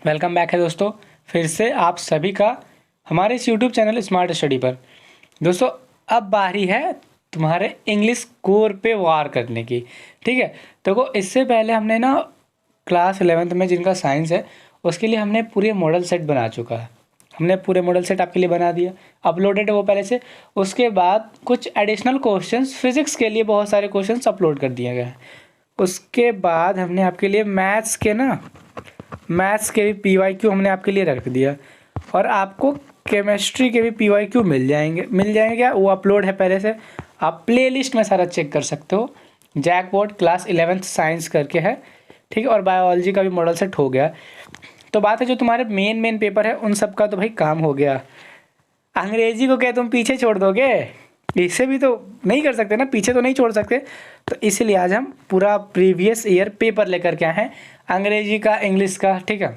Welcome back है दोस्तों, फिर से आप सभी का हमारे इस यूट्यूब चैनल स्मार्ट स्टडी पर। दोस्तों अब बारी है तुम्हारे इंग्लिश कोर पे वार करने की। ठीक है, देखो इससे पहले हमने ना क्लास 11th में जिनका साइंस है उसके लिए हमने पूरे मॉडल सेट बना चुका है। हमने पूरे मॉडल सेट आपके लिए बना दिया, अपलोडेड है वो पहले से। उसके बाद कुछ एडिशनल क्वेश्चंस फिजिक्स के लिए बहुत सारे क्वेश्चंस अपलोड कर दिए गए हैं। उसके बाद हमने आपके लिए मैथ्स के भी PYQ हमने आपके लिए रख दिया, और आपको केमिस्ट्री के भी PYQ मिल जाएंगे क्या, वो अपलोड है पहले से। आप प्लेलिस्ट में सारा चेक कर सकते हो। जैकपॉट क्लास 11th साइंस करके है, ठीक है। और बायोलॉजी का भी मॉडल सेट हो गया। तो बात है जो तुम्हारे मेन पेपर है उन सब का तो भाई काम हो गया। अंग्रेजी को क्या तुम पीछे छोड़ दोगे? इसे भी तो नहीं कर सकते ना, पीछे तो नहीं छोड़ सकते। तो इसीलिए आज हम पूरा प्रीवियस ईयर पेपर लेकर के आए हैं, अंग्रेजी का, इंग्लिश का। ठीक है,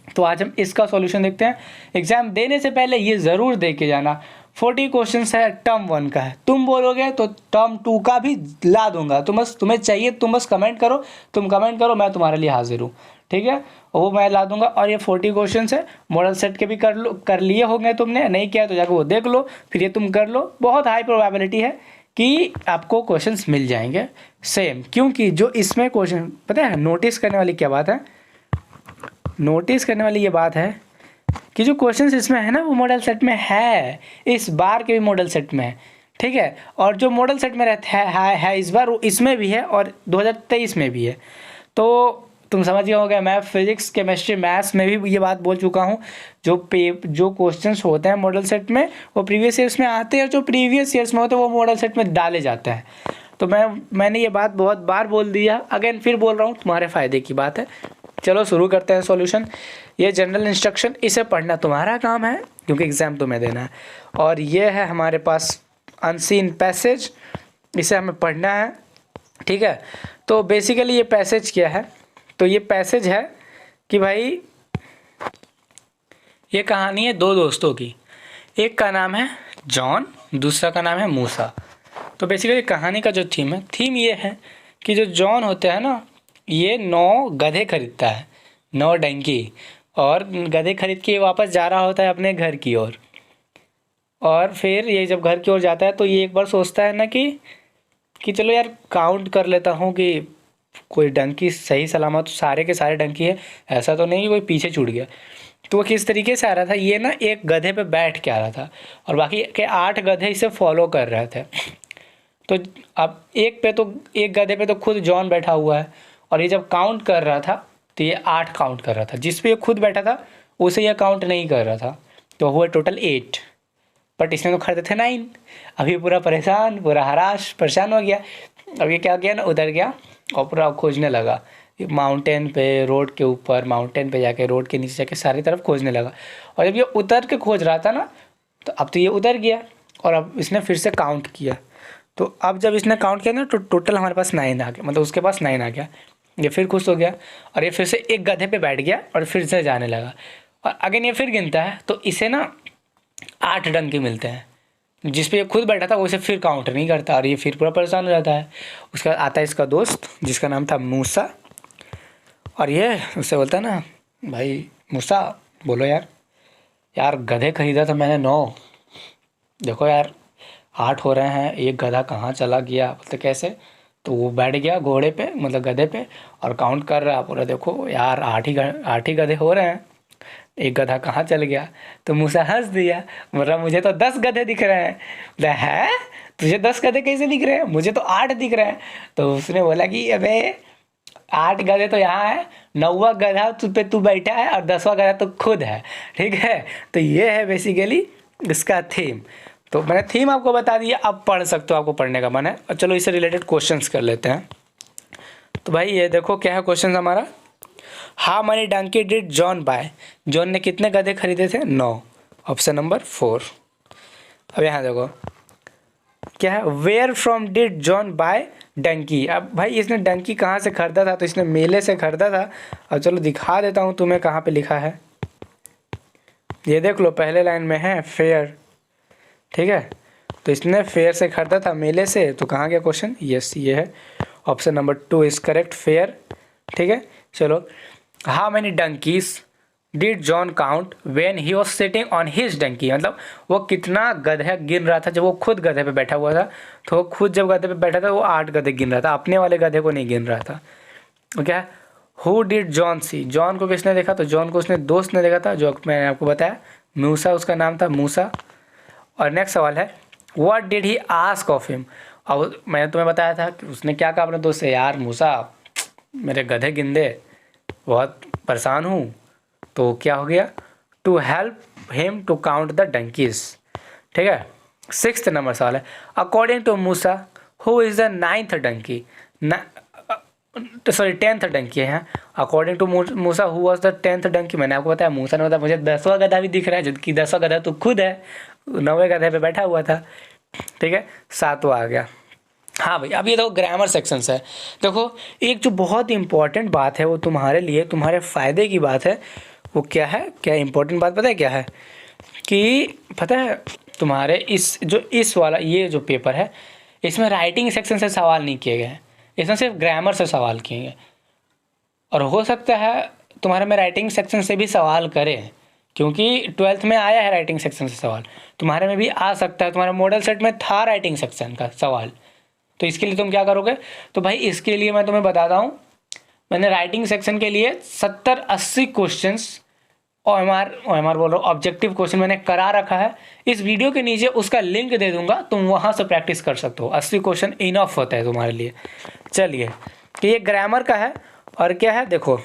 तो आज हम इसका सॉल्यूशन देखते हैं। एग्जाम देने से पहले ये ज़रूर दे के जाना। 40 क्वेश्चन है, टर्म 1 का है। तुम बोलोगे तो टर्म 2 का भी ला दूंगा। तुम्हें चाहिए, तुम बस कमेंट करो, मैं तुम्हारे लिए हाजिर हूँ। ठीक है, वो मैं ला दूंगा। और ये 40 क्वेश्चन है, मॉडल सेट के भी कर लिए होंगे तुमने, नहीं किया तो जाकर वो देख लो, फिर ये तुम कर लो। बहुत हाई प्रोबेबिलिटी है कि आपको क्वेश्चंस मिल जाएंगे सेम, क्योंकि जो इसमें क्वेश्चन पता है, नोटिस करने वाली क्या बात है, नोटिस करने वाली ये बात है कि जो क्वेश्चंस इसमें है ना वो मॉडल सेट में है, इस बार के भी मॉडल सेट में है। ठीक है, और जो मॉडल सेट में रहता है इस बार, वो इसमें भी है और 2023 में भी है। तो तुम समझ गए होगे, मैं फिजिक्स, केमिस्ट्री, मैथ्स में भी ये बात बोल चुका हूँ। जो क्वेश्चंस होते हैं मॉडल सेट में वो प्रीवियस ईयर्स में आते हैं, और जो प्रीवियस ईयर्स में होते हैं वो मॉडल सेट में डाले जाते हैं। तो मैंने ये बात बहुत बार बोल दिया, अगेन फिर बोल रहा हूँ, तुम्हारे फ़ायदे की बात है। चलो शुरू करते हैं सॉल्यूशन। ये जनरल इंस्ट्रक्शन, इसे पढ़ना तुम्हारा काम है क्योंकि एग्ज़ाम तुम्हें देना है। और ये है हमारे पास अनसीन पैसेज, इसे हमें पढ़ना है। ठीक है, तो बेसिकली ये पैसेज क्या है, तो ये पैसेज है कि भाई ये कहानी है दो दोस्तों की। एक का नाम है जॉन, दूसरा का नाम है मूसा। तो बेसिकली कहानी का जो थीम ये है कि जो जॉन होता है ना, ये 9 गधे खरीदता है, 9 डंकी, और गधे खरीद के वापस जा रहा होता है अपने घर की ओर। और फिर ये जब घर की ओर जाता है तो ये एक बार सोचता है ना कि चलो यार काउंट कर लेता हूँ कि कोई डंकी सही सलामत सारे के सारे डंकी है, ऐसा तो नहीं कि कोई पीछे छूट गया। तो वो किस तरीके से आ रहा था, ये ना एक गधे पे बैठ के आ रहा था और बाकी के 8 गधे इसे फॉलो कर रहे थे। तो अब एक गधे पे तो खुद जॉन बैठा हुआ है, और ये जब काउंट कर रहा था तो ये 8 काउंट कर रहा था। जिस पे ये खुद बैठा था उसे ये काउंट नहीं कर रहा था, तो हुआ टोटल 8। बट इसने तो खरीदे थे 9। अभी पूरा परेशान हो गया। अब ये क्या किया ना, उधर गया और पूरा खोजने लगा माउंटेन पे, रोड के ऊपर, माउंटेन पे जाके, रोड के नीचे जाके सारी तरफ खोजने लगा। और जब ये उतर के खोज रहा था ना, तो अब तो ये उतर गया और अब इसने फिर से काउंट किया। तो अब जब इसने काउंट किया ना तो टोटल हमारे पास 9 आ गया, मतलब उसके पास 9 आ गया। ये फिर खुश हो गया और ये फिर से एक गधे पे बैठ गया और फिर से जाने लगा। और अगेन ये फिर गिनता है तो इसे ना 8 डंके मिलते हैं। जिस पे ये खुद बैठा था वो इसे फिर काउंट नहीं करता और ये फिर पूरा परेशान हो जाता है। उसका आता है इसका दोस्त जिसका नाम था मूसा, और ये उससे बोलता है ना, भाई मूसा बोलो यार गधे खरीदा था मैंने 9, देखो यार 8 हो रहे हैं, एक गधा कहाँ चला गया। बोलते कैसे? तो वो बैठ गया घोड़े पे, मतलब गधे पे, और काउंट कर रहा पूरा, देखो यार 8 ही गधे हो रहे हैं, एक गधा कहाँ चल गया। तो मूसा हंस दिया, बोला मुझे तो 10 गधे दिख रहे हैं। बोला है, तुझे 10 गधे कैसे दिख रहे हैं? मुझे तो 8 दिख रहे हैं। तो उसने बोला कि अबे 8 गधे तो यहाँ है, 9वां गधा तू बैठा है और 10वां गधा तो खुद है। ठीक है, तो ये है बेसिकली इसका थीम। तो मैंने थीम आपको बता दिया, अब पढ़ सकते हो, आपको पढ़ने का मन है। और चलो इससे रिलेटेड क्वेश्चंस कर लेते हैं। तो भाई ये देखो क्या है क्वेश्चन हमारा, how many donkey did John buy, John ने कितने गधे खरीदे थे? 9, ऑप्शन नंबर 4। अब यहाँ देखो क्या है, where from did John buy donkey. अब भाई इसने डंकी कहाँ से खरीदा था, तो इसने मेले से खरीदा था। अब चलो दिखा देता हूँ तुम्हें कहाँ पे लिखा है, ये देख लो पहले लाइन में है फेयर। ठीक है, तो इसने फेयर से खरीदा था, मेले से। तो कहाँ गया क्वेश्चन? यस, ये है option number 2 is correct, fair. ठीक है, चलो how many donkeys did John count when he was sitting on his donkey, मतलब वो कितना गधे गिन रहा था जब वो खुद गधे पे बैठा हुआ था। तो वो खुद जब गधे पे बैठा था वो 8 गधे गिन रहा था, अपने वाले गधे को नहीं गिन रहा था। तो क्या, who did John see, John को किसने देखा, तो जॉन को उसने दोस्त ने देखा था, जो मैंने आपको बताया मूसा उसका नाम था, मूसा। और नेक्स्ट सवाल है what did he ask of him, और मैंने तुम्हें बताया था कि उसने क्या कहा अपने दोस्त से, यार मूसा मेरे गधे गिन दे, बहुत परेशान हूँ। तो क्या हो गया, to help him to count the donkeys. ठीक है, 6th नंबर सवाल है according to Musa who is the 9th donkey, sorry 10th donkey है यहाँ। According to Musa who was the 10th donkey, मैंने आपको बताया मूसा ने बताया मुझे 10वां गधा भी दिख रहा है, जबकि 10वां गधा तो खुद है, 9वें गधे पे बैठा हुआ था। ठीक है, 7वां आ गया। हाँ भाई, अब ये देखो ग्रामर सेक्शन है। देखो एक जो बहुत इंपॉर्टेंट बात है वो तुम्हारे लिए, तुम्हारे फ़ायदे की बात है, वो क्या है, क्या इंपॉर्टेंट बात पता है क्या है, कि पता है तुम्हारे इस वाला ये जो पेपर है इसमें राइटिंग सेक्शन से सवाल नहीं किए गए हैं, इसमें सिर्फ ग्रामर से सवाल किए गए। और हो सकता है तुम्हारे में राइटिंग सेक्शन से भी सवाल करें, क्योंकि 12th में आया है राइटिंग सेक्शन से सवाल, तुम्हारे में भी आ सकता है। तुम्हारे मॉडल सेट में था राइटिंग सेक्शन का सवाल, तो इसके लिए तुम क्या करोगे, तो भाई इसके लिए मैं तुम्हें बताता हूँ, मैंने राइटिंग सेक्शन के लिए 70-80 क्वेश्चंस OMR बोल रहा हूँ, ऑब्जेक्टिव क्वेश्चन मैंने करा रखा है। इस वीडियो के नीचे उसका लिंक दे दूंगा, तुम वहाँ से प्रैक्टिस कर सकते हो। 80 क्वेश्चन इनफ होता है तुम्हारे लिए। चलिए, तो ये ग्रामर का है। और क्या है देखो,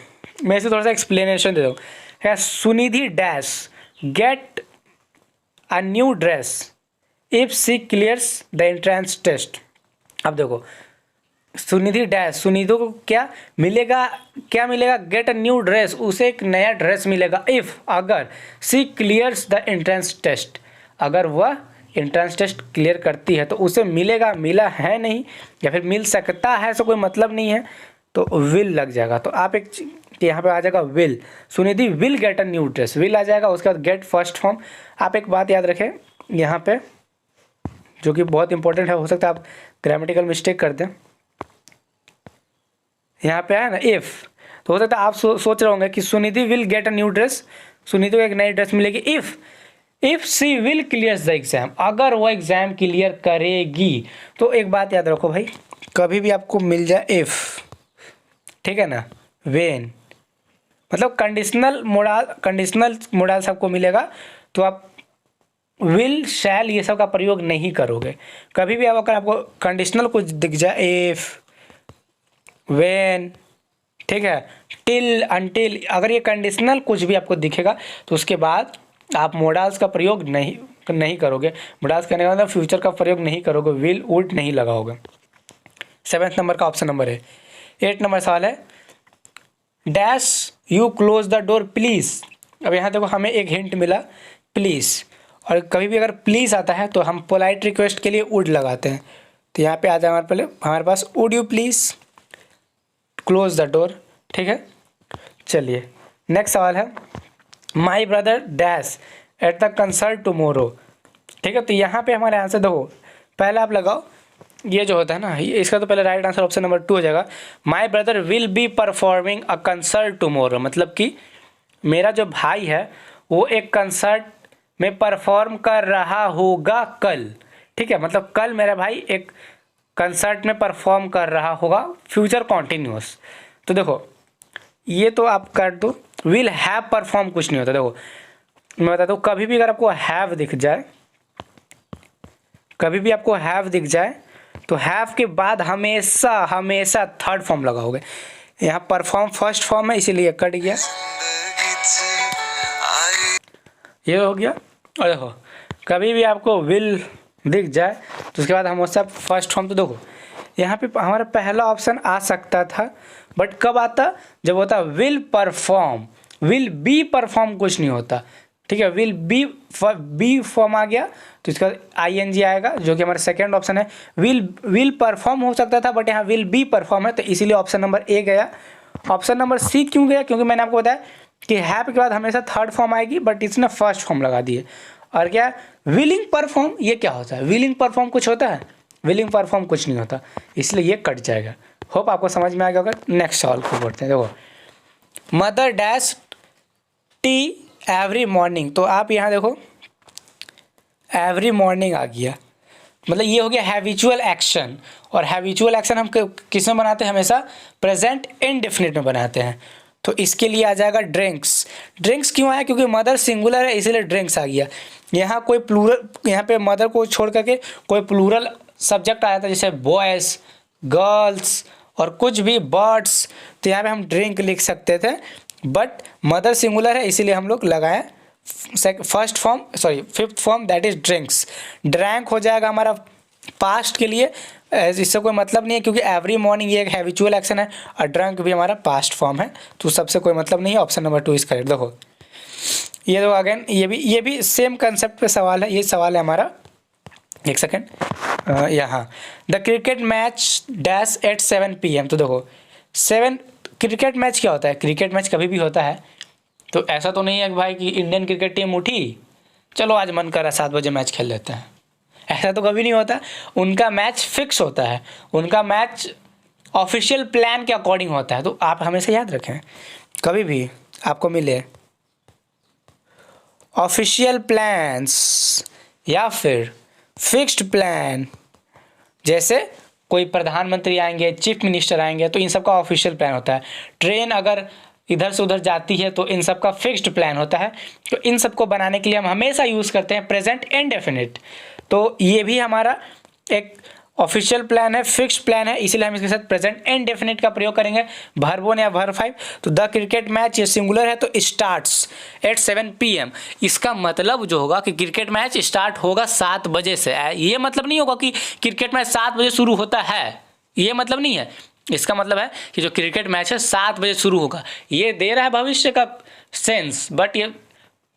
मैं इसे थोड़ा सा एक्सप्लेनेशन दे दूँ। है Sunidhi dash get a new dress if she clears the entrance test. अब देखो सुनिधि डैश, सुनिधि को क्या मिलेगा, क्या मिलेगा, गेट अ न्यू ड्रेस, उसे एक नया ड्रेस मिलेगा इफ़, अगर सी क्लियर्स द एंट्रेंस टेस्ट, अगर वह एंट्रेंस टेस्ट क्लियर करती है तो उसे मिलेगा, मिला है नहीं, या फिर मिल सकता है, ऐसा कोई मतलब नहीं है, तो विल लग जाएगा। तो आप एक यहाँ पे आ जाएगा will, Sunidhi will get a new dress, will आ जाएगा, उसके बाद गेट फर्स्ट फॉर्म। आप एक बात याद रखें यहाँ पे जो कि बहुत इंपॉर्टेंट है, हो सकता है आप ग्रामेटिकल मिस्टेक कर दें। यहाँ पे है ना इफ़, तो हो सकता है आप सोच रहे होंगे कि Sunidhi will get a new dress, Sunidhi को एक नई ड्रेस मिलेगी if she will clear the exam, अगर वो एग्ज़ाम क्लियर करेगी। तो एक बात याद रखो भाई, कभी भी आपको मिल जाए इफ़, ठीक है ना, वेन, मतलब कंडीशनल मोडाल सबको मिलेगा, तो आप विल शैल ये सब का प्रयोग नहीं करोगे कभी भी। अगर आपको कंडीशनल कुछ दिख जाए इफ़, वेन, ठीक है, टिल, अनटिल, अगर ये कंडीशनल कुछ भी आपको दिखेगा तो उसके बाद आप मोडाल्स का प्रयोग नहीं करोगे। मोडाल्स करने का मतलब फ्यूचर का प्रयोग नहीं करोगे, विल वुड नहीं लगाओगे। 7th नंबर का ऑप्शन नंबर है। 8 नंबर सवाल है dash you close the door please. अब यहाँ देखो हमें एक हिंट मिला प्लीज़, और कभी भी अगर प्लीज़ आता है तो हम पोलाइट रिक्वेस्ट के लिए वुड लगाते हैं। तो यहाँ पे आ जाए हमारे पास would you please close the door, ठीक है। चलिए नेक्स्ट सवाल है my brother dash at the concert tomorrow, ठीक है। तो यहाँ पे हमारे आंसर देखो, पहले आप लगाओ ये जो होता है ना, इसका तो पहले राइट आंसर ऑप्शन नंबर 2 हो जाएगा। My brother will be performing a concert tomorrow, मतलब कि मेरा जो भाई है वो एक कंसर्ट में परफॉर्म कर रहा होगा कल, ठीक है। मतलब कल मेरा भाई एक कंसर्ट में परफॉर्म कर रहा होगा, फ्यूचर कॉन्टिन्यूस। तो देखो ये तो आप कर दो, विल हैव परफॉर्म कुछ नहीं होता। देखो मैं बताता हूँ, कभी भी अगर आपको हैव दिख जाए, कभी भी आपको हैव दिख जाए तो हैव के बाद हमेशा थर्ड फॉर्म लगाओगे। यहाँ परफॉर्म फर्स्ट फॉर्म है इसीलिए कट गया, ये हो गया। और देखो कभी भी आपको विल दिख जाए तो उसके बाद हमेशा फर्स्ट फॉर्म। तो देखो यहाँ पे हमारा पहला ऑप्शन आ सकता था, बट कब आता, जब होता will perform, will be perform कुछ नहीं होता, ठीक है। विल बी फॉर्म आ गया तो इसका ING आएगा, जो कि हमारा सेकेंड ऑप्शन है। विल परफॉर्म हो सकता था, बट यहाँ विल बी परफॉर्म है, तो इसीलिए ऑप्शन नंबर A गया। ऑप्शन नंबर C क्यों गया, क्योंकि मैंने आपको बताया कि हैव के बाद हमेशा थर्ड फॉर्म आएगी, बट इसने फर्स्ट फॉर्म लगा दिए। और क्या विलिंग परफॉर्म, ये क्या होता है, विलिंग परफॉर्म कुछ होता है, विलिंग परफॉर्म कुछ नहीं होता, इसलिए ये कट जाएगा। होप आपको समझ में आ गया होगा। नेक्स्ट सवाल को पढ़ते हैं। देखो mother dash T every morning, तो आप यहाँ देखो एवरी मॉर्निंग आ गया, मतलब ये हो गया हैबिचुअल एक्शन। और हैबिचुअल एक्शन हम किस में बनाते हैं, हमेशा प्रेजेंट इंडेफिनिट में बनाते हैं। तो इसके लिए आ जाएगा ड्रिंक्स। ड्रिंक्स क्यों आया, क्योंकि मदर सिंगुलर है इसीलिए ड्रिंक्स आ गया। यहाँ कोई प्लूरल, यहाँ पे मदर को छोड़ करके कोई प्लूरल सब्जेक्ट आया था, जैसे बॉयज़, गर्ल्स और कुछ भी, बर्ड्स, तो यहाँ पे हम ड्रिंक लिख सकते थे, बट मदर सिंगुलर है इसीलिए हम लोग लगाएं first form, sorry fifth form, that is drinks. Drank हो जाएगा हमारा पास्ट के लिए, इससे कोई मतलब नहीं है क्योंकि एवरी मॉर्निंग ये एक हैबिचुअल एक्शन है, और ड्रंक भी हमारा पास्ट फॉर्म है, तो सबसे कोई मतलब नहीं है। Option number 2 is correct. देखो ये देखो अगेन, ये भी सेम कंसेप्ट पे सवाल है। ये सवाल है हमारा, एक सेकेंड, यहाँ the cricket match dash at 7 PM। तो देखो 7 क्रिकेट मैच क्या होता है, क्रिकेट मैच कभी भी होता है, तो ऐसा तो नहीं है कि भाई कि इंडियन क्रिकेट टीम उठी चलो आज मन करा 7 बजे मैच खेल लेते हैं, ऐसा तो कभी नहीं होता। उनका मैच फिक्स होता है, उनका मैच ऑफिशियल प्लान के अकॉर्डिंग होता है। तो आप हमेशा याद रखें, कभी भी आपको मिले ऑफिशियल प्लान्स या फिर फिक्स्ड प्लान, जैसे कोई प्रधानमंत्री आएंगे, चीफ मिनिस्टर आएंगे, तो इन सब का ऑफिशियल प्लान होता है। ट्रेन अगर इधर से उधर जाती है तो इन सब का फिक्स्ड प्लान होता है। तो इन सब को बनाने के लिए हम हमेशा यूज़ करते हैं प्रेजेंट इंडेफिनिट। तो ये भी हमारा एक ऑफिशियल प्लान है, फिक्स्ड प्लान है, इसीलिए हम इसके साथ प्रेजेंट इंडेफिनिट का प्रयोग करेंगे। वर्ब 1 या वर्ब 5। तो द क्रिकेट मैच ये सिंगुलर है, तो स्टार्ट्स एट 7 PM। इसका मतलब जो होगा कि क्रिकेट मैच स्टार्ट होगा 7 बजे से। ये मतलब नहीं होगा कि क्रिकेट मैच 7 बजे शुरू होता है, ये मतलब नहीं है। इसका मतलब है कि जो क्रिकेट मैच है 7 बजे शुरू होगा। ये दे रहा है भविष्य का सेंस, बट ये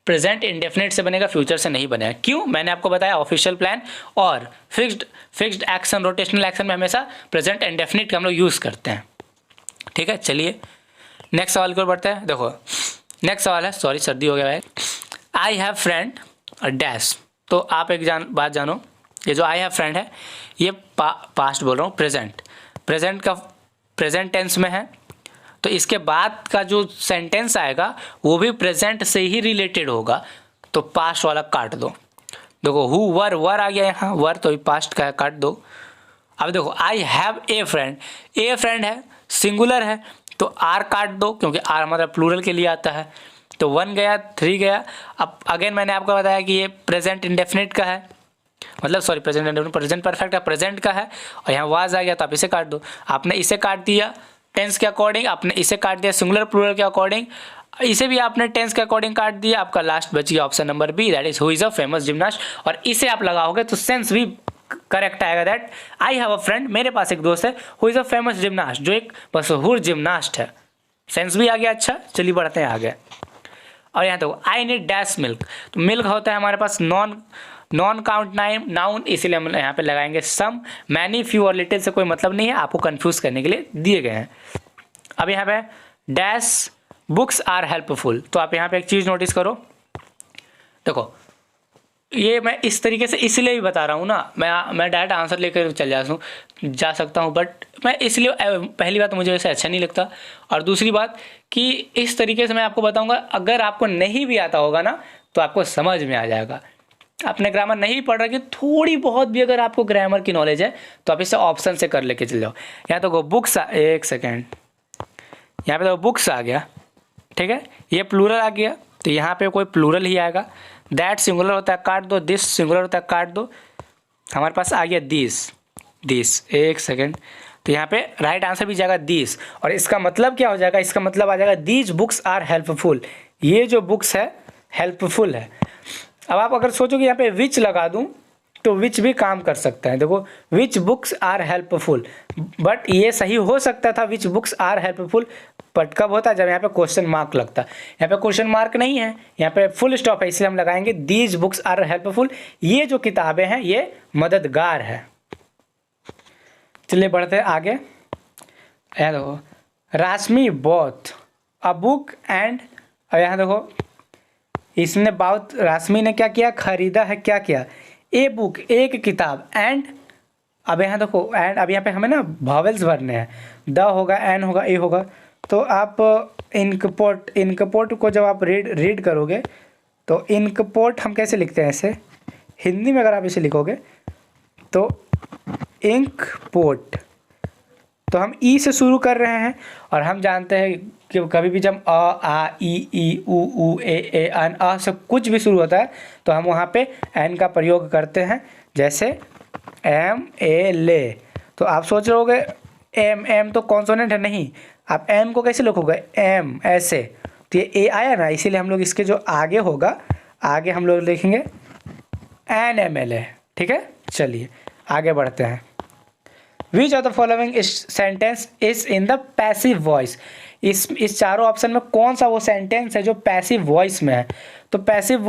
प्रेजेंट इंडेफिनिट से बनेगा, फ्यूचर से नहीं बनेगा। क्यों, मैंने आपको बताया ऑफिशियल प्लान और फिक्स्ड एक्शन, रोटेशनल एक्शन में हमेशा प्रेजेंट इंडेफिनिट का हम लोग यूज़ करते हैं। ठीक है, चलिए नेक्स्ट सवाल की ओर बढ़ते हैं। देखो नेक्स्ट सवाल है, सॉरी सर्दी हो गया है, आई हैव फ्रेंड डैश। तो आप एक बात जानो, ये जो आई हैव फ्रेंड है ये पास्ट बोल रहा हूँ, प्रेजेंट का प्रेजेंट टेंस में है, तो इसके बाद का जो सेंटेंस आएगा वो भी प्रेजेंट से ही रिलेटेड होगा, तो पास्ट वाला काट दो। देखो हु वर आ गया यहाँ, वर तो पास्ट का है, काट दो। अब देखो आई हैव ए फ्रेंड है, सिंगुलर है, तो आर काट दो क्योंकि आर हमारा प्लूरल के लिए आता है। तो 1 गया, 3 गया। अब अगेन मैंने आपको बताया कि ये प्रेजेंट इंडेफिनिट का है, मतलब सॉरी प्रेजेंट परफेक्ट का प्रेजेंट का है, और यहाँ वाज आ गया तो आप इसे काट दो। आपने इसे काट दिया टेंस के अकॉर्डिंग, आपने इसे काट दिया सिंगुलर प्लूरल के अकॉर्डिंग, इसे भी आपने टेंस के अकॉर्डिंग काट दिया। आपका लास्ट बच गया option number B, that is who is a famous gymnast. और इसे आप लगाओगे तो सेंस भी करेक्ट आएगा, that I have a friend, मेरे पास एक दोस्त है, who is a famous gymnast, जो एक मशहूर जिम्नास्ट है। सेंस भी आ गया। अच्छा चलिए बढ़ते हैं आगे। और यहाँ तो आई नीड डैश मिल्क, तो मिल्क होता है हमारे पास नॉन काउंट नाउन, इसीलिए हम यहाँ पे लगाएंगे सम। मैनी, फ्यू और लिटिल से कोई मतलब नहीं है, आपको कंफ्यूज करने के लिए दिए गए हैं। अब यहाँ पे डैश बुक्स आर हेल्पफुल, तो आप यहाँ पे एक चीज़ नोटिस करो। देखो ये मैं इस तरीके से इसलिए भी बता रहा हूँ ना, मैं डायरेक्ट आंसर लेकर जा सकता हूँ, बट मैं इसलिए, पहली बात तो मुझे वैसे अच्छा नहीं लगता, और दूसरी बात कि इस तरीके से मैं आपको बताऊँगा, अगर आपको नहीं भी आता होगा ना तो आपको समझ में आ जाएगा। आपने ग्रामर नहीं पढ़ रखी, थोड़ी बहुत भी अगर आपको ग्रामर की नॉलेज है तो आप इसे ऑप्शन से कर लेके चल जाओ। यहाँ तो बुक्स, एक सेकेंड, यहाँ पे तो बुक्स आ गया, ठीक है, ये प्लूरल आ गया, तो यहाँ पे कोई प्लूरल ही आएगा। दैट सिंगुलर होता है, काट दो। दिस सिंगुलर होता है, काट दो। हमारे पास आ गया दिस, एक सेकेंड, तो यहाँ पे राइट आंसर भी जाएगा दिस। और इसका मतलब क्या हो जाएगा, इसका मतलब आ जाएगा दीज बुक्स आर हेल्पफुल, ये जो बुक्स है हेल्पफुल है। अब आप अगर सोचो कि यहाँ पे विच लगा दूं तो विच भी काम कर सकता है। देखो which books are helpful, but ये सही हो सकता था which books are helpful, but कब होता है जब यहाँ पे क्वेश्चन मार्क लगता है। यहाँ पे क्वेश्चन मार्क नहीं है, यहाँ पे फुल स्टॉप है, इसलिए हम लगाएंगे दीज बुक्स आर हेल्पफुल, ये जो किताबें हैं ये मददगार है। चलिए बढ़ते हैं आगे। यहाँ देखो Rashmi both a book and, और यहाँ देखो इसने बहुत, राशमी ने क्या किया, खरीदा है, क्या किया, ए बुक एक किताब, एंड अब यहाँ देखो एंड, अब यहाँ पे हमें ना वॉवेल्स भरने हैं, द होगा, एन होगा, ए होगा, तो आप इनकपोर्ट को जब आप रीड करोगे तो इनकपोर्ट हम कैसे लिखते हैं ऐसे, हिंदी में अगर आप इसे लिखोगे तो इंकपोर्ट, तो हम ई से शुरू कर रहे हैं और हम जानते हैं कि कभी भी जब अ आ ई उ ए अन अ से कुछ भी शुरू होता है तो हम वहाँ पे एन का प्रयोग करते हैं, जैसे एम ए ले। तो आप सोच रहे होगे एम तो कॉन्सोनेंट है, नहीं, आप एम को कैसे लिखोगे, एम ऐसे, तो ये ए आया ना, इसीलिए हम लोग इसके जो आगे होगा, आगे हम लोग लिखेंगे एन एम एल ए। ठीक है, चलिए आगे बढ़ते हैं। Which of the following sentence is in the passive voice, इस चारों ऑप्शन में कौन सा वो सेंटेंस है जो पैसिव वॉइस में है। तो पैसिव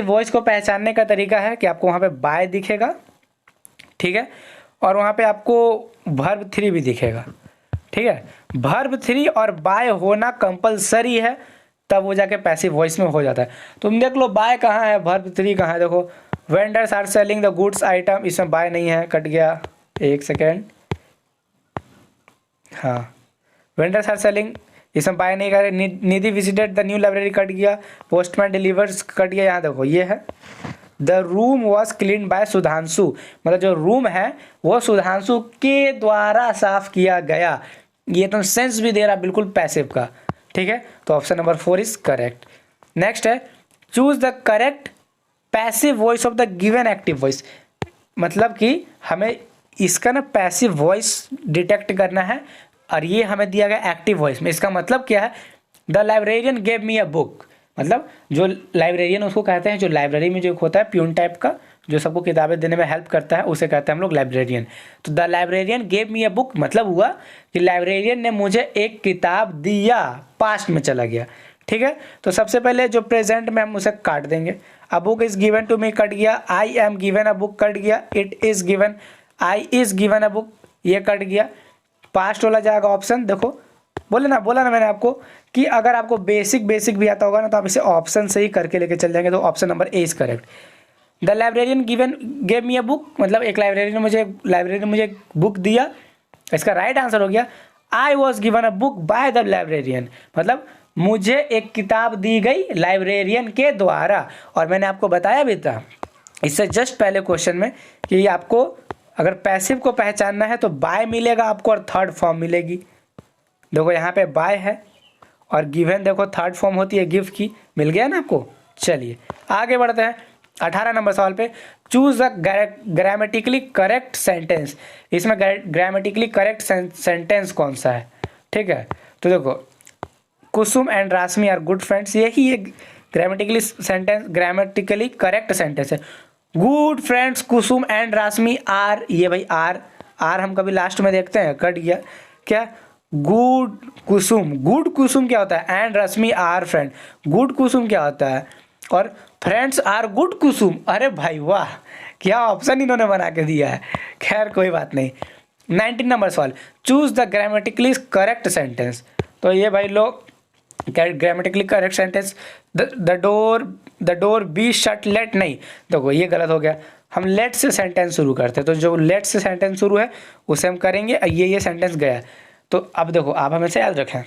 वॉइस को पहचानने का तरीका है कि आपको वहाँ पे बाय दिखेगा, ठीक है, और वहाँ पे आपको वर्ब 3 भी दिखेगा। ठीक है, वर्ब 3 और बाय होना कंपलसरी है, तब वो जाके पैसिव वॉइस में हो जाता है। तुम देख लो बाय कहाँ है, वर्ब 3 कहाँ है, देखो vendors are selling the goods item, इसमें बाय नहीं है, कट गया, एक सेकेंड, हाँ, वेंडर्स आर सेलिंग, इसमें बाय नहीं कर, Nidhi visited the new library, cut गया, पोस्टमैन डिलीवर्स, कट गया। यहाँ देखो ये है, the room was clean by Sudhanshu, मतलब जो रूम है वो सुधांशु के द्वारा साफ किया गया, ये तो सेंस भी दे रहा बिल्कुल पैसिव का। ठीक है, तो option number 4 is correct. Next है choose the correct passive voice of the given active voice, मतलब कि हमें इसका ना पैसिव वॉइस डिटेक्ट करना है और ये हमें दिया गया एक्टिव वॉइस में। इसका मतलब क्या है, the librarian gave me a book, मतलब जो लाइब्रेरियन उसको कहते हैं, जो लाइब्रेरी में जो होता है प्यून टाइप का, जो सबको किताबें देने में हेल्प करता है, उसे कहते हैं हम लोग लाइब्रेरियन। तो the librarian gave me a book मतलब हुआ कि लाइब्रेरियन ने मुझे एक किताब दिया, पास्ट में चला गया। ठीक है, तो सबसे पहले जो प्रेजेंट में हम उसे काट देंगे, a book is given to me, cut गया, I am given a book, cut गया, it is given, I is given a book, ये कट गया, पास्ट वाला जाएगा ऑप्शन। देखो बोला ना मैंने आपको कि अगर आपको बेसिक भी आता होगा ना तो आप इसे ऑप्शन से ही करके लेके चल जाएंगे, तो option number A is correct. The librarian gave me a book, मतलब एक लाइब्रेरियन ने मुझे एक बुक दिया, इसका राइट आंसर हो गया I was given a book by the librarian, मतलब मुझे एक किताब दी गई लाइब्रेरियन के द्वारा। और मैंने आपको बताया भी था इससे जस्ट पहले क्वेश्चन में कि आपको अगर पैसिव को पहचानना है तो बाय मिलेगा आपको और थर्ड फॉर्म मिलेगी। देखो यहाँ पे बाय है और गिवन देखो थर्ड फॉर्म होती है गिव की, मिल गया ना आपको। चलिए आगे बढ़ते हैं 18 नंबर सवाल पे, choose the grammatically correct sentence, इसमें ग्रामेटिकली करेक्ट सेंटेंस कौन सा है। ठीक है, तो देखो Kusum and Rashmi are good friends, यही एक ग्रामेटिकली करेक्ट सेंटेंस है। Good friends Kusum and Rashmi are, ये भाई आर हम कभी लास्ट में देखते हैं, कट गया क्या, गुड कुसुम क्या होता है, and Rashmi are friend, good Kusum क्या होता है, और फ्रेंड्स आर गुड कुसुम। अरे भाई वाह, क्या ऑप्शन इन्होंने बना के दिया है। खैर कोई बात नहीं। 19 नंबर सवाल, choose the grammatically correct sentence, तो ये भाई लोग grammatically correct sentence, the door be shut late, नहीं देखो ये गलत हो गया, हम लेट से सेंटेंस शुरू करते हैं, तो जो लेट से सेंटेंस शुरू है उसे हम करेंगे, ये सेंटेंस गया। तो अब देखो आप हमेशा याद रखें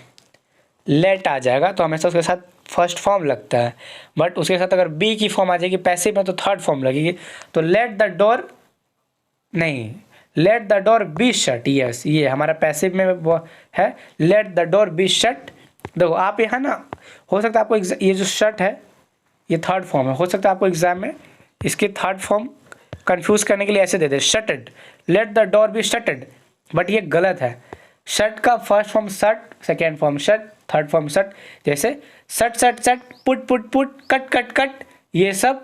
लेट आ जाएगा तो हमेशा उसके साथ फर्स्ट फॉर्म लगता है, बट उसके साथ अगर बी की फॉर्म आ जाएगी पैसिव में तो थर्ड फॉर्म लगेगी। तो लेट द डोर नहीं, late the door be shut, yes ये हमारा पैसिव में वो है, late the door be shut. देखो आप यहाँ ना, हो सकता है आपको ये जो शट है ये थर्ड फॉर्म है, हो सकता है आपको एग्जाम में इसकी थर्ड फॉर्म कंफ्यूज करने के लिए ऐसे दे दे shutted, let the door be shutted, but ये गलत है। शट का first form shut, second form shut, third form shut, जैसे shut shut shut, put put put, cut cut cut, ये सब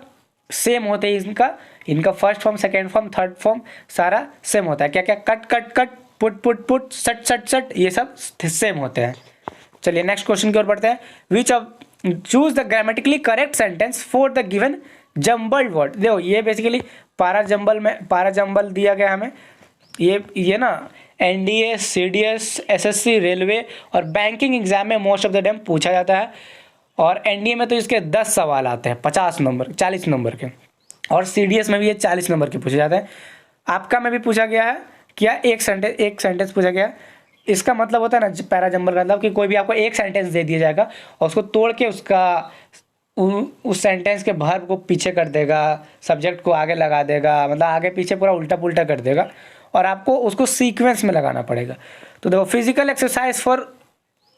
सेम होते हैं, इनका first form second form third form सारा सेम होता है। क्या क्या, cut cut cut, put put put, shut shut shut, ये सब सेम होते हैं। चलिए नेक्स्ट क्वेश्चन की ओर बढ़ते हैं। Which of choose the grammatically correct sentence for the given jumbled word. देखो ये बेसिकली पारा जम्बल दिया गया हमें, ये ना एनडीए, सीडीएस, एसएससी, रेलवे और बैंकिंग एग्जाम में मोस्ट ऑफ द टाइम पूछा जाता है, और एनडीए में तो इसके 10 सवाल आते हैं 40 नंबर के, और सीडीएस में भी ये 40 नंबर के पूछे जाते हैं। आपका में भी पूछा गया है क्या, एक सेंटेंस पूछा गया, इसका मतलब होता है ना पैराजंबल का मतलब कि कोई भी आपको एक सेंटेंस दे दिया जाएगा और उसको तोड़ के उसका उस सेंटेंस के वर्ब को पीछे कर देगा, सब्जेक्ट को आगे लगा देगा, मतलब आगे पीछे पूरा उल्टा पुल्टा कर देगा और आपको उसको सीक्वेंस में लगाना पड़ेगा। तो देखो physical exercise for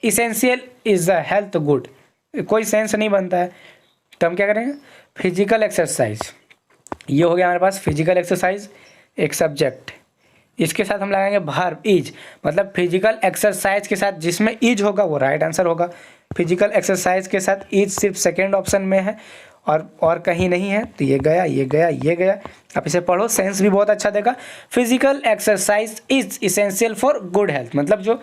essential is the health good, कोई सेंस नहीं बनता है तो हम क्या करेंगे फिजिकल एक्सरसाइज। ये हो गया हमारे पास फिजिकल एक्सरसाइज एक सब्जेक्ट, इसके साथ हम लगाएंगे वर्ब इज, मतलब फिजिकल एक्सरसाइज के साथ जिसमें इज होगा वो राइट आंसर होगा। फिजिकल एक्सरसाइज के साथ इज सिर्फ सेकेंड ऑप्शन में है और कहीं नहीं है, तो ये गया ये गया ये गया। आप इसे पढ़ो, सेंस भी बहुत अच्छा देगा। Physical exercise is essential for good health, मतलब जो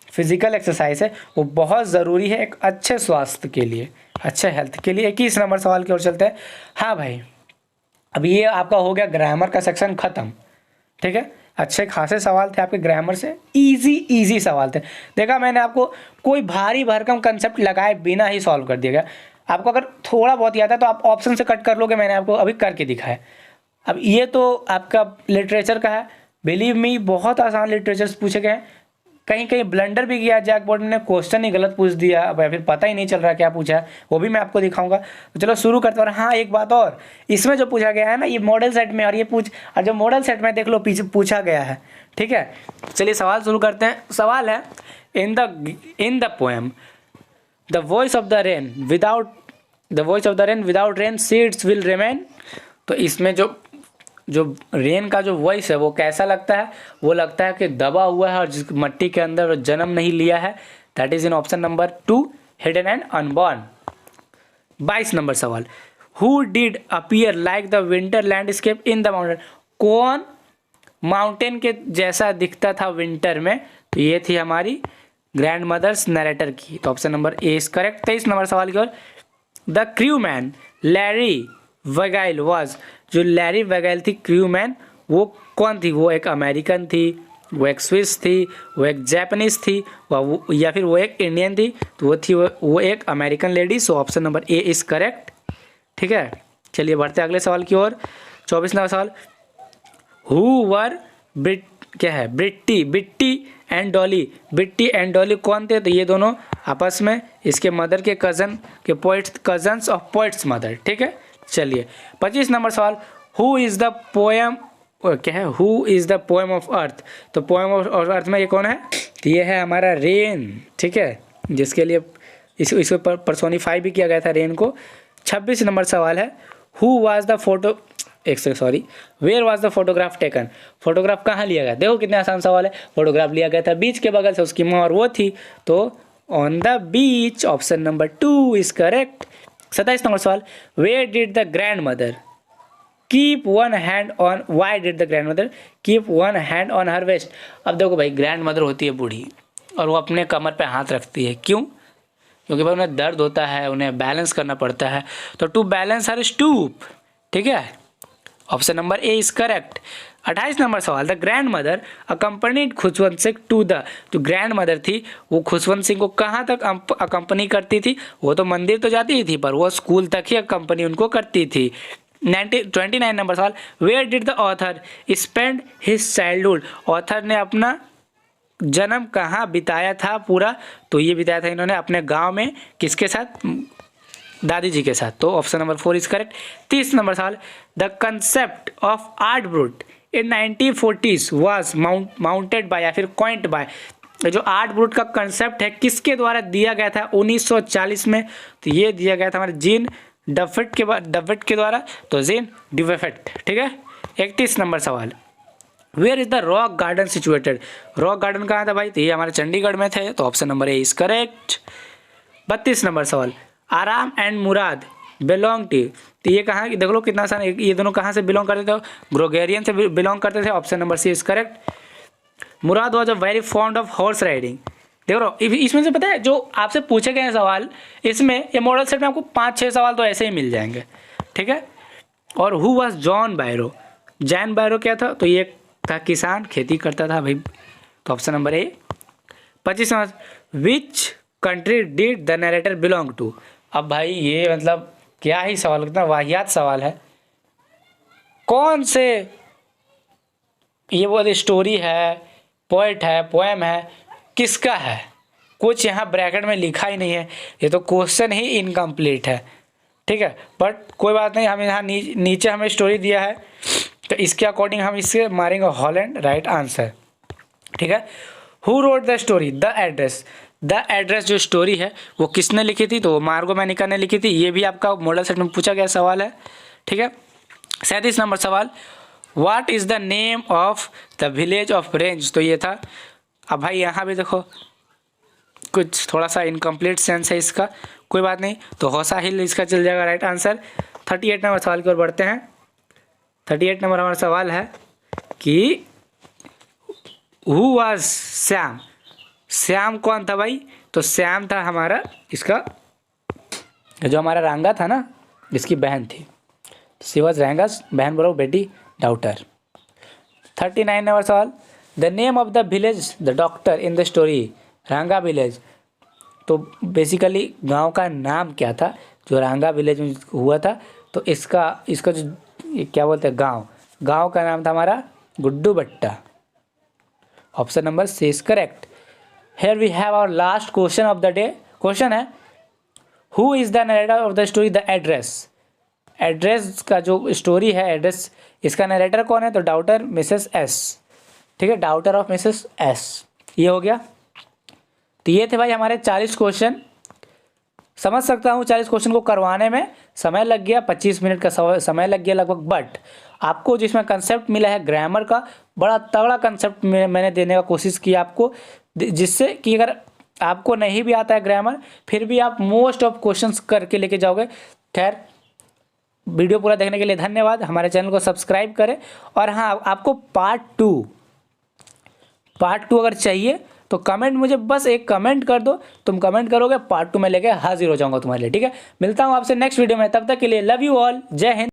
फिजिकल एक्सरसाइज है वो बहुत ज़रूरी है एक अच्छे स्वास्थ्य के लिए, अच्छे हेल्थ के लिए। 21 नंबर सवाल की ओर चलते हैं। हाँ भाई, अब ये आपका हो गया ग्रामर का सेक्शन ख़त्म, ठीक है। अच्छे खासे सवाल थे आपके ग्रामर से, इजी सवाल थे। देखा मैंने आपको कोई भारी भरकम कंसेप्ट लगाए बिना ही सॉल्व कर दिया गया। आपको अगर थोड़ा बहुत याद है तो आप ऑप्शन से कट कर लोगे, मैंने आपको अभी करके दिखाया। अब ये तो आपका लिटरेचर का है, बिलीव मी बहुत आसान लिटरेचर पूछे गए हैं। कहीं कहीं ब्लंडर भी किया जैक बोर्ड ने, क्वेश्चन ही गलत पूछ दिया, अब फिर पता ही नहीं चल रहा क्या पूछा है, वो भी मैं आपको दिखाऊंगा। तो चलो शुरू करते हैं। और हाँ एक बात और, इसमें जो पूछा गया है ना ये मॉडल सेट में, और जो मॉडल सेट में देख लो पीछे पूछा गया है, ठीक है। चलिए सवाल शुरू करते हैं। सवाल है in the poem the voice of the rain without rain seeds will remain. तो इसमें जो रेन का जो वॉइस है वो कैसा लगता है, वो लगता है कि दबा हुआ है और जिस मट्टी के अंदर जन्म नहीं लिया है। That is in option number 2 hidden and unborn. 22 number सवाल, who did appear like the winter landscape in the mountain. कौन माउंटेन के जैसा दिखता था विंटर में, तो ये थी हमारी ग्रैंड मदर्स नरेटर की, तो option number A is correct. 23 number सवाल की ओर, the crew man Larry Vegile was, जो लैरी वेगाइल थी क्रू मैन वो कौन थी, वो एक अमेरिकन थी, वो एक स्विस थी, वो एक जापानीज थी, या फिर वो एक इंडियन थी, तो वो थी वो एक American lady. So option number A is correct, ठीक है। चलिए बढ़ते अगले सवाल की ओर। 24 नंबर सवाल, who were Bitti and Dolly. Bitti and Dolly कौन थे, तो ये दोनों आपस में इसके मदर के कजन्स ऑफ पोइट्स मदर, ठीक है। चलिए 25 नंबर सवाल, who is the poem of earth. तो पोएम ऑफ अर्थ में ये कौन है, तो ये है हमारा रेन, ठीक है, जिसके लिए इसको पर्सोनिफाई भी किया गया था रेन को। 26 नंबर सवाल है, where was the photograph taken. Photograph कहाँ लिया गया, देखो कितने आसान सवाल है। फोटोग्राफ लिया गया था बीच के बगल से, उसकी माँ और वो थी, तो on the beach, option number 2 is correct. 27 number सवाल, where did the grandmother keep one hand on, why did the grandmother keep one hand on her waist. अब देखो भाई, ग्रैंड मदर होती है बूढ़ी और वो अपने कमर पे हाथ रखती है, क्यों, क्योंकि भाई उन्हें दर्द होता है, उन्हें बैलेंस करना पड़ता है, तो टू बैलेंस हर स्टूप, ठीक है। Option number A is correct. 28 number सवाल, the grandmother accompanied Khushwant Singh to the, जो ग्रैंड मदर थी वो खुशवंत सिंह को कहाँ तक अकम्पनी करती थी, वो तो मंदिर तो जाती ही थी पर वो स्कूल तक ही अकम्पनी उनको करती थी। 29 नंबर सवाल, where did the author spend his childhood. Author ने अपना जन्म कहाँ बिताया था पूरा, तो ये बिताया था इन्होंने अपने गाँव में, किसके साथ, दादी जी के साथ, तो option number 4 is correct. 30 number सवाल, the concept of art brut in 1940s was mounted by, या फिर कॉइंट बाय। जो आर्ट ब्रूट का कंसेप्ट है किसके द्वारा दिया गया था 1940 में, तो ये दिया गया था हमारे जीन डफेट के द्वारा, तो जीन डिवेफेट, ठीक है। 31 नंबर सवाल, where is the rock garden situated. Rock garden कहाँ था भाई, तो ये हमारे चंडीगढ़ में थे, तो option number A is correct. 32 number सवाल, आराम एंड मुराद बिलोंग टू, तो ये कहाँ, देख लो कितना आसान, ये दोनों कहाँ से बिलोंग करते थे, ग्रोगेरियन से बिलोंग करते थे, option number C is correct. Murad was a very fond of horse riding. देखो इसमें से पता है जो आपसे पूछे गए हैं सवाल, इसमें ये मॉडल सेट में आपको 5-6 सवाल तो ऐसे ही मिल जाएंगे, ठीक है। और हु वॉज जॉन बायरो, जैन बायरो क्या था, तो ये था किसान, खेती करता था भाई, तो option number A. 25 number, which country did the narrator belong to. अब भाई ये मतलब क्या ही सवाल, कितना वाहियात सवाल है, कौन से, ये वो स्टोरी है, पोएट है, पोएम है, किसका है, कुछ यहाँ ब्रैकेट में लिखा ही नहीं है, ये तो क्वेश्चन ही इनकम्प्लीट है। ठीक है, बट कोई बात नहीं, हमें यहाँ नीचे हमें स्टोरी दिया है, तो इसके अकॉर्डिंग हम इससे मारेंगे हॉलैंड, राइट आंसर। ठीक है, who wrote the story, the address. The address जो स्टोरी है वो किसने लिखी थी, तो मार्गो मैनिका ने लिखी थी। ये भी आपका मॉडल सेट में पूछा गया सवाल है। ठीक है, 37 नंबर सवाल, what is the name of the village of range. तो ये था। अब भाई यहाँ भी देखो कुछ थोड़ा सा इनकम्प्लीट सेंस है इसका, कोई बात नहीं, तो हौसा हिल इसका चल जाएगा राइट आंसर। 38 नंबर सवाल की ओर बढ़ते हैं। 38 नंबर हमारा सवाल है कि हु वाज श्याम। श्याम कौन था भाई, तो श्याम था हमारा इसका जो हमारा रांगा था ना, जिसकी बहन थी, शी वाज रांगास बहन, बोलो बेटी, डाउटर। 39 नंबर सवाल, the name of the village the doctor in the story, रांगा विलेज। तो बेसिकली गांव का नाम क्या था जो रांगा विलेज में हुआ था, तो इसका जो क्या बोलते हैं गांव का नाम था हमारा Guddu Batta. Option number C is correct. Here we have our last question of the day. Question है, who is the narrator of the story the address. Address का जो स्टोरी है, एड्रेस, इसका नरेटर कौन है, तो डॉटर मिसेस एस। ठीक है, डॉटर ऑफ मिसेस एस, ये हो गया। तो ये थे भाई हमारे 40 क्वेश्चन। समझ सकता हूँ 40 क्वेश्चन को करवाने में समय लग गया, 25 मिनट का समय लग गया लगभग, बट आपको जिसमें कंसेप्ट मिला है ग्रामर का, बड़ा तगड़ा कंसेप्ट मैंने देने का कोशिश की आपको, जिससे कि अगर आपको नहीं भी आता है ग्रामर, फिर भी आप मोस्ट ऑफ क्वेश्चंस करके लेके जाओगे। खैर, वीडियो पूरा देखने के लिए धन्यवाद। हमारे चैनल को सब्सक्राइब करें, और हाँ, आपको पार्ट टू अगर चाहिए तो कमेंट, मुझे बस एक कमेंट कर दो, तुम कमेंट करोगे, पार्ट 2 में लेके हाजिर हो जाऊंगा तुम्हारे लिए। ठीक है, मिलता हूँ आपसे नेक्स्ट वीडियो में, तब तक के लिए लव यू ऑल, जय हिंद।